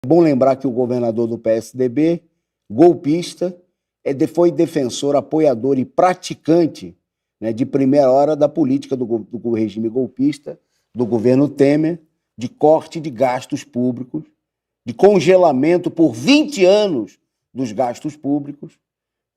É bom lembrar que o governador do PSDB, golpista, foi defensor, apoiador e praticante, né, de primeira hora da política do regime golpista, do governo Temer, de corte de gastos públicos, de congelamento por 20 anos dos gastos públicos,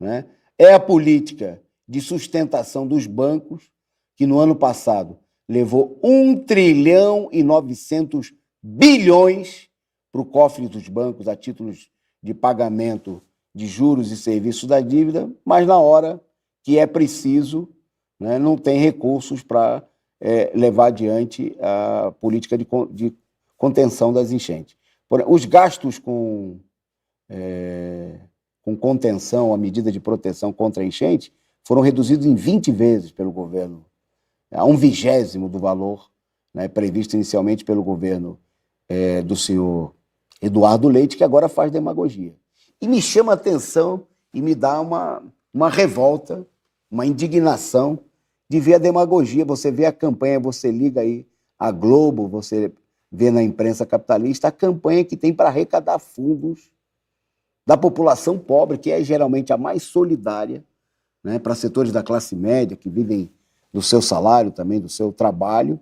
né? É a política de sustentação dos bancos, que no ano passado levou 1 trilhão e 900 bilhões para o cofre dos bancos a títulos de pagamento de juros e serviços da dívida, mas na hora que é preciso, né, não tem recursos para levar adiante a política de contenção das enchentes. Os gastos com contenção, a medida de proteção contra a enchente, foram reduzidos em 20 vezes pelo governo, a 1/20 do valor, né, previsto inicialmente pelo governo do senhor Eduardo Leite, que agora faz demagogia. E me chama a atenção e me dá uma revolta, uma indignação de ver a demagogia. Você vê a campanha, você liga aí a Globo, você vê na imprensa capitalista a campanha que tem para arrecadar fundos da população pobre, que é geralmente a mais solidária, né, para setores da classe média, que vivem do seu salário também, do seu trabalho,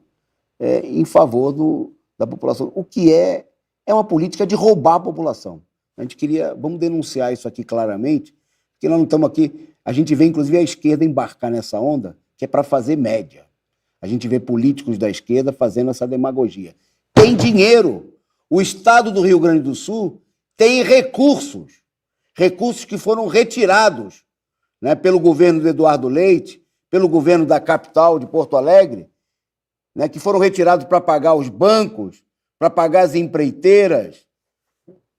em favor da população. O que é uma política de roubar a população. A gente vamos denunciar isso aqui claramente, porque nós não estamos aqui, a gente vê inclusive a esquerda embarcar nessa onda, que é para fazer média. A gente vê políticos da esquerda fazendo essa demagogia. Tem dinheiro. O estado do Rio Grande do Sul tem recursos que foram retirados, né, pelo governo do Eduardo Leite, pelo governo da capital de Porto Alegre, né, que foram retirados para pagar os bancos, para pagar as empreiteiras,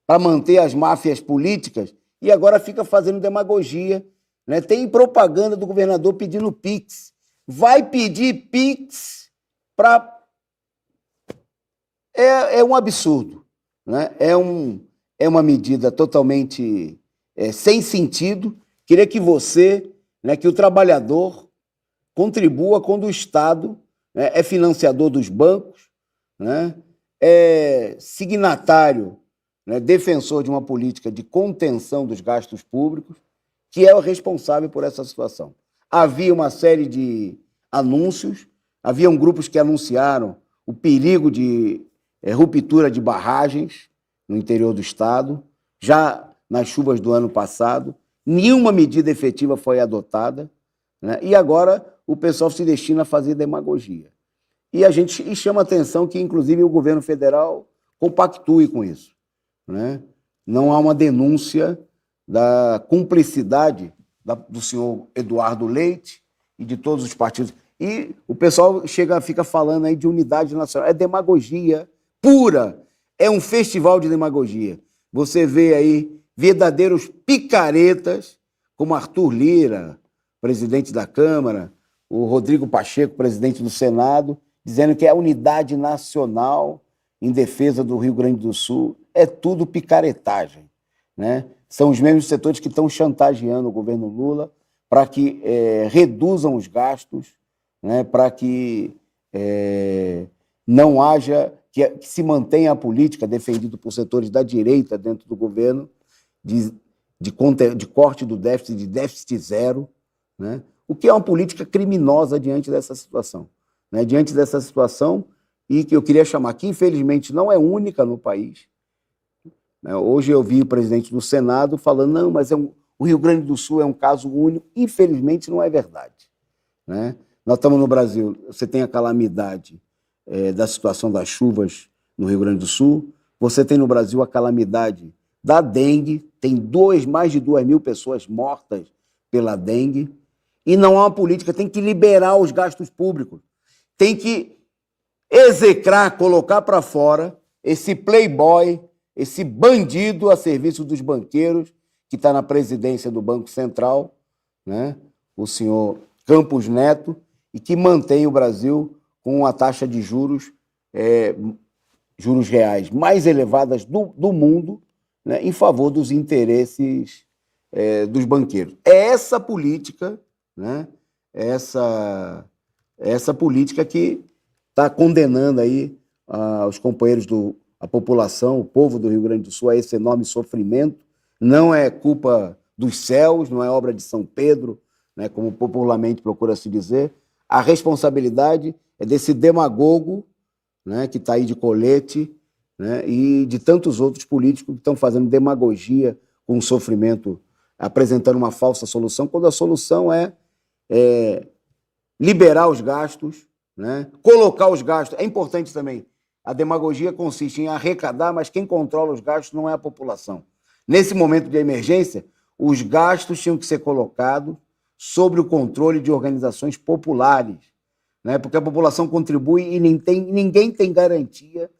para manter as máfias políticas, e agora fica fazendo demagogia, né? Tem propaganda do governador pedindo Pix. Vai pedir Pix para... É um absurdo, né? É uma medida totalmente sem sentido. Queria que você, né, que o trabalhador contribua quando o Estado, né, é financiador dos bancos, né, é signatário, né, defensor de uma política de contenção dos gastos públicos, que é o responsável por essa situação. Havia uma série de anúncios, haviam grupos que anunciaram o perigo de ruptura de barragens no interior do Estado, já nas chuvas do ano passado, nenhuma medida efetiva foi adotada, né, e agora o pessoal se destina a fazer demagogia. E chama a atenção que, inclusive, o governo federal compactue com isso, né? Não há uma denúncia da cumplicidade do senhor Eduardo Leite e de todos os partidos. E o pessoal fica falando aí de unidade nacional. É demagogia pura, é um festival de demagogia. Você vê aí verdadeiros picaretas, como Arthur Lira, presidente da Câmara, o Rodrigo Pacheco, presidente do Senado, dizendo que é a unidade nacional em defesa do Rio Grande do Sul. É tudo picaretagem, né? São os mesmos setores que estão chantageando o governo Lula para que reduzam os gastos, né? Para que não haja, que se mantenha a política defendida por setores da direita dentro do governo de corte do déficit, de déficit zero, né? O que é uma política criminosa diante dessa situação, né? Diante dessa situação, e que eu queria chamar, que infelizmente não é única no país, né? Hoje eu vi o presidente do Senado falando, não, mas o Rio Grande do Sul é um caso único. Infelizmente não é verdade, né? Nós estamos no Brasil, você tem a calamidade da situação das chuvas no Rio Grande do Sul, você tem no Brasil a calamidade da dengue, tem mais de 2.000 pessoas mortas pela dengue, e não há uma política, tem que liberar os gastos públicos, tem que execrar, colocar para fora esse playboy, esse bandido a serviço dos banqueiros, que está na presidência do Banco Central, né? O senhor Campos Neto, e que mantém o Brasil com uma taxa de juros reais mais elevadas do mundo, né, em favor dos interesses dos banqueiros. É essa política, né, essa política que está condenando aí os companheiros a população, o povo do Rio Grande do Sul a esse enorme sofrimento. Não é culpa dos céus, não é obra de São Pedro, né, como popularmente procura se dizer. A responsabilidade é desse demagogo, né, que está aí de colete, né, e de tantos outros políticos que estão fazendo demagogia com o sofrimento, apresentando uma falsa solução, quando a solução é liberar os gastos, né, colocar os gastos. É importante também, a demagogia consiste em arrecadar, mas quem controla os gastos não é a população. Nesse momento de emergência, os gastos tinham que ser colocados sob o controle de organizações populares, né? Porque a população contribui e ninguém tem garantia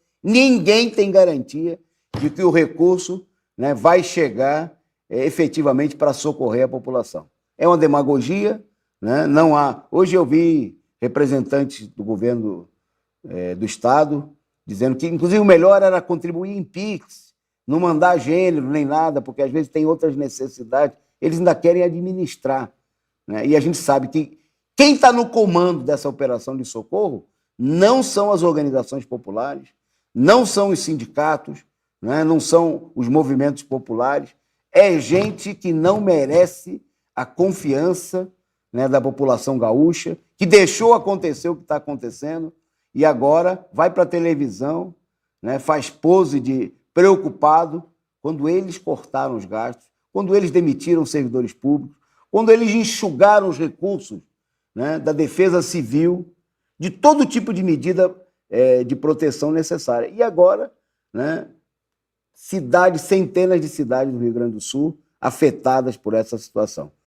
de que o recurso, né, vai chegar efetivamente para socorrer a população. É uma demagogia, né? Não há. Hoje eu vi representantes do governo do Estado dizendo que, inclusive, o melhor era contribuir em PIX, não mandar gênero nem nada, porque às vezes tem outras necessidades. Eles ainda querem administrar, né? E a gente sabe que quem está no comando dessa operação de socorro não são as organizações populares, não são os sindicatos, né? Não são os movimentos populares. É gente que não merece a confiança, né, da população gaúcha, que deixou acontecer o que está acontecendo e agora vai para a televisão, né, faz pose de preocupado quando eles cortaram os gastos, quando eles demitiram servidores públicos, quando eles enxugaram os recursos, né, da defesa civil, de todo tipo de medida de proteção necessária. E agora, né, centenas de cidades do Rio Grande do Sul afetadas por essa situação.